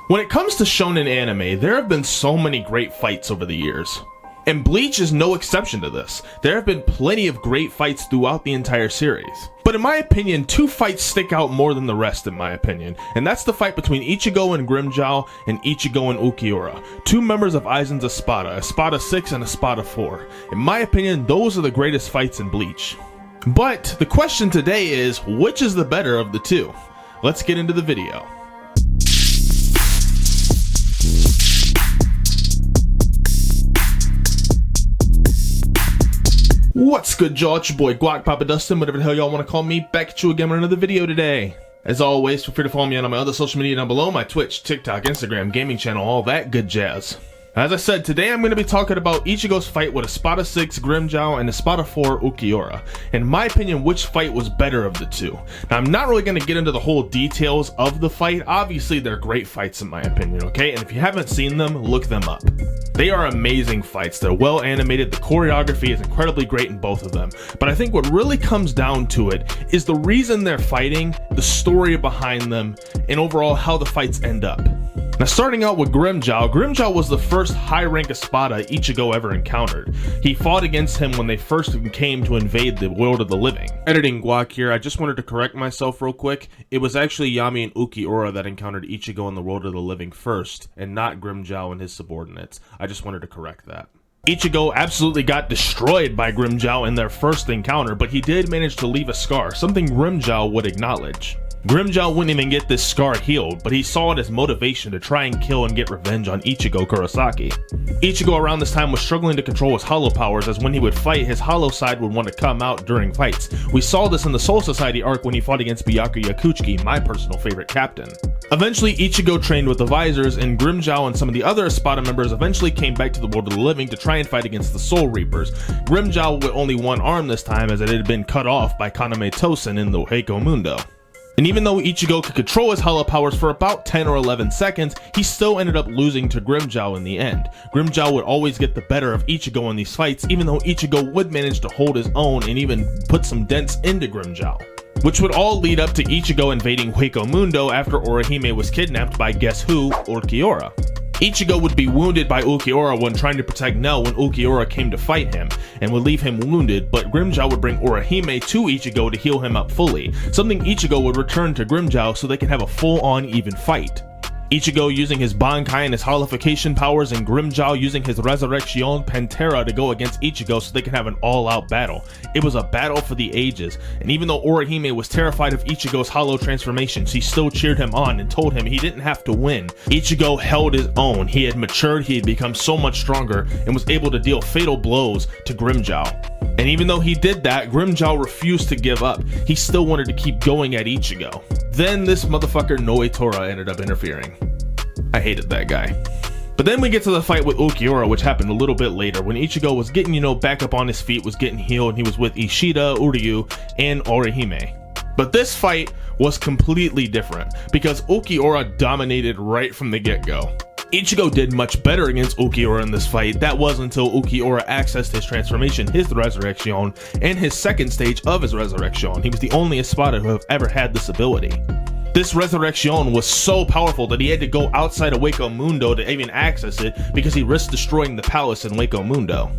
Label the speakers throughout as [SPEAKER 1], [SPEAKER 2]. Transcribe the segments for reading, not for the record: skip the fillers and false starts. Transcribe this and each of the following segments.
[SPEAKER 1] When it comes to shonen anime, there have been so many great fights over the years. And Bleach is no exception to this. There have been plenty of great fights throughout the entire series. But in my opinion, two fights stick out more than the rest in my opinion, and that's the fight between Ichigo and Grimmjow and Ichigo and Ulquiorra, two members of Aizen's Espada, Espada 6 and Espada 4. In my opinion, those are the greatest fights in Bleach. But the question today is, which is the better of the two? Let's get into the video. What's good, y'all? It's your boy Guac Papa Dustin, whatever the hell y'all want to call me, back at you again with another video today. As always, feel free to follow me on my other social media down below, my Twitch, TikTok, Instagram, gaming channel, all that good jazz. As I said, today I'm going to be talking about Ichigo's fight with Espada 6 Grimmjow and Espada 4 Ulquiorra. In my opinion, which fight was better of the two? Now, I'm not really going to get into the whole details of the fight. Obviously, they're great fights in my opinion, okay? And if you haven't seen them, look them up. They are amazing fights. They're well animated. The choreography is incredibly great in both of them. But I think what really comes down to it is the reason they're fighting, the story behind them, and overall how the fights end up. Now, starting out with Grimmjow, Grimmjow was the first high-rank Espada Ichigo ever encountered. He fought against him when they first came to invade the world of the living. Editing Guac here, I just wanted to correct myself real quick. It was actually Yami and Ulquiorra that encountered Ichigo in the world of the living first, and not Grimmjow and his subordinates. I just wanted to correct that. Ichigo absolutely got destroyed by Grimmjow in their first encounter, but he did manage to leave a scar, something Grimmjow would acknowledge. Grimmjow wouldn't even get this scar healed, but he saw it as motivation to try and kill and get revenge on Ichigo Kurosaki. Ichigo around this time was struggling to control his hollow powers, as when he would fight, his hollow side would want to come out during fights. We saw this in the Soul Society arc when he fought against Byakuya Yakuchiki, my personal favorite captain. Eventually, Ichigo trained with the Visors, and Grimmjow and some of the other Espada members eventually came back to the world of the living to try and fight against the Soul Reapers. Grimmjow with only one arm this time, as it had been cut off by Kaname Tosen in the Heiko Mundo. And even though Ichigo could control his hollow powers for about 10 or 11 seconds, he still ended up losing to Grimmjow in the end. Grimmjow would always get the better of Ichigo in these fights, even though Ichigo would manage to hold his own and even put some dents into Grimmjow. Which would all lead up to Ichigo invading Heiko Mundo after Orihime was kidnapped by guess who, Ulquiorra. Ichigo would be wounded by Ulquiorra when trying to protect Nell when Ulquiorra came to fight him, and would leave him wounded, but Grimmjow would bring Orihime to Ichigo to heal him up fully, something Ichigo would return to Grimmjow so they can have a full-on even fight. Ichigo using his Bankai and his holification powers, and Grimmjow using his Resurrection Pantera to go against Ichigo so they can have an all-out battle. It was a battle for the ages, and even though Orihime was terrified of Ichigo's hollow transformations, he still cheered him on and told him he didn't have to win. Ichigo held his own. He had matured, he had become so much stronger, and was able to deal fatal blows to Grimmjow. And even though he did that, Grimmjow refused to give up. He still wanted to keep going at Ichigo. Then this motherfucker Noitora ended up interfering. I hated that guy. But then we get to the fight with Ulquiorra, which happened a little bit later, when Ichigo was getting, back up on his feet, was getting healed, and he was with Ishida, Uryu, and Orihime. But this fight was completely different, because Ulquiorra dominated right from the get-go. Ichigo did much better against Ulquiorra in this fight. That was until Ulquiorra accessed his transformation, his Resurrection, and his second stage of his Resurrection. He was the only Espada who have ever had this ability. This Resurrection was so powerful that he had to go outside of Heiko Mundo to even access it, because he risked destroying the palace in Heiko Mundo.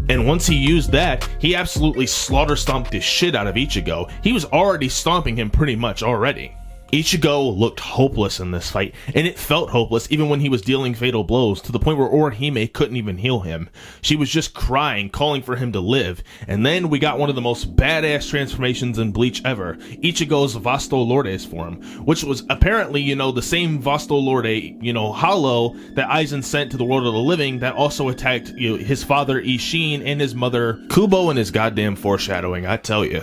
[SPEAKER 1] And once he used that, he absolutely slaughter-stomped the shit out of Ichigo. He was already stomping him pretty much already. Ichigo looked hopeless in this fight, and it felt hopeless even when he was dealing fatal blows, to the point where Orihime couldn't even heal him. She was just crying, calling for him to live. And then we got one of the most badass transformations in Bleach ever, Ichigo's Vasto Lordes form, which was apparently, the same Vasto Lorde, hollow that Aizen sent to the world of the living that also attacked, his father Ishin and his mother Kubo, and his goddamn foreshadowing, I tell you.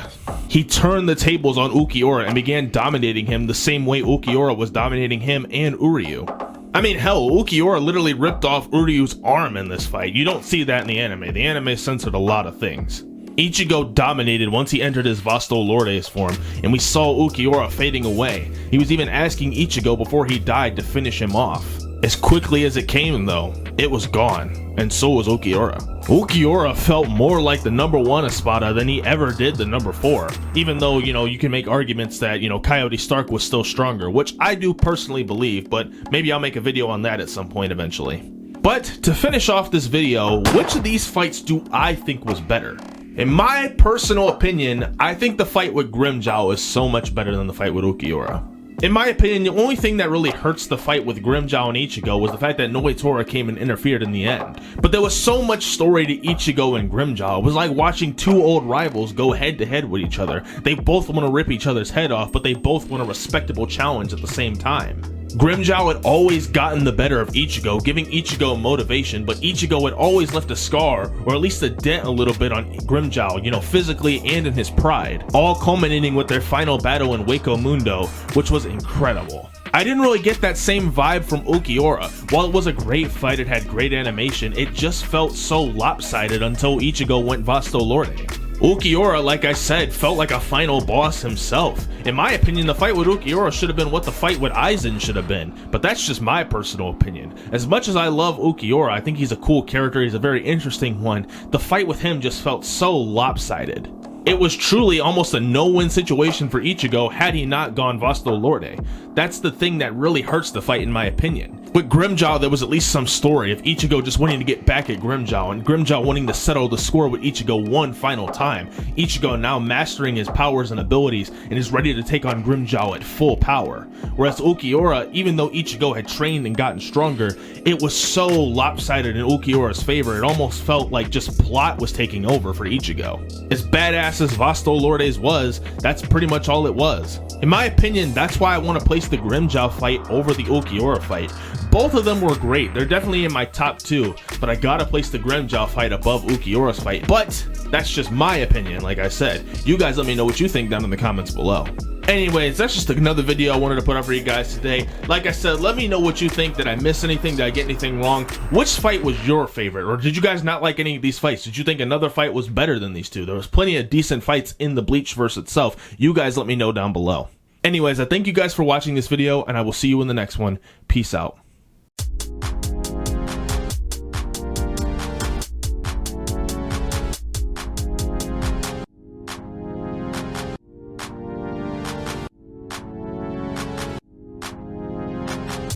[SPEAKER 1] He turned the tables on Ulquiorra and began dominating him the same way Ulquiorra was dominating him and Uryu. I mean, hell, Ulquiorra literally ripped off Uryu's arm in this fight. You don't see that in the anime. The anime censored a lot of things. Ichigo dominated once he entered his Vasto Lordes form, and we saw Ulquiorra fading away. He was even asking Ichigo before he died to finish him off. As quickly as it came though, it was gone, and so was Ulquiorra. Ulquiorra felt more like the #1 Espada than he ever did the #4, even though, you can make arguments that, Coyote Stark was still stronger, which I do personally believe, but maybe I'll make a video on that at some point eventually. But to finish off this video, which of these fights do I think was better? In my personal opinion, I think the fight with Grimmjow is so much better than the fight with Ulquiorra. In my opinion, the only thing that really hurts the fight with Grimmjow and Ichigo was the fact that Ulquiorra came and interfered in the end. But there was so much story to Ichigo and Grimmjow. It was like watching two old rivals go head to head with each other. They both want to rip each other's head off, but they both want a respectable challenge at the same time. Grimmjow had always gotten the better of Ichigo, giving Ichigo motivation, but Ichigo had always left a scar, or at least a dent a little bit on Grimmjow, physically and in his pride, all culminating with their final battle in Hueco Mundo, which was incredible. I didn't really get that same vibe from Ulquiorra. While it was a great fight, it had great animation, it just felt so lopsided until Ichigo went Vasto Lorde. Ulquiorra, like I said, felt like a final boss himself. In my opinion, the fight with Ulquiorra should have been what the fight with Aizen should have been, but that's just my personal opinion. As much as I love Ulquiorra, I think he's a cool character, he's a very interesting one, the fight with him just felt so lopsided. It was truly almost a no-win situation for Ichigo had he not gone Vasto Lorde. That's the thing that really hurts the fight in my opinion. With Grimmjow, there was at least some story of Ichigo just wanting to get back at Grimmjow, and Grimmjow wanting to settle the score with Ichigo one final time. Ichigo now mastering his powers and abilities and is ready to take on Grimmjow at full power. Whereas Ulquiorra, even though Ichigo had trained and gotten stronger, it was so lopsided in Ulquiorra's favor, it almost felt like just plot was taking over for Ichigo. As badass as Vasto Lorde's was, that's pretty much all it was. In my opinion, that's why I want to place the Grimmjow fight over the Ulquiorra fight. Both of them were great, they're definitely in my top 2, but I gotta place the Grimmjow fight above Ulquiorra's fight. But that's just my opinion, like I said. You guys let me know what you think down in the comments below. Anyways, that's just another video I wanted to put up for you guys today. Like I said, let me know what you think. Did I miss anything? Did I get anything wrong? Which fight was your favorite? Or did you guys not like any of these fights? Did you think another fight was better than these two? There was plenty of decent fights in the Bleachverse itself. You guys let me know down below. Anyways, I thank you guys for watching this video, and I will see you in the next one. Peace out.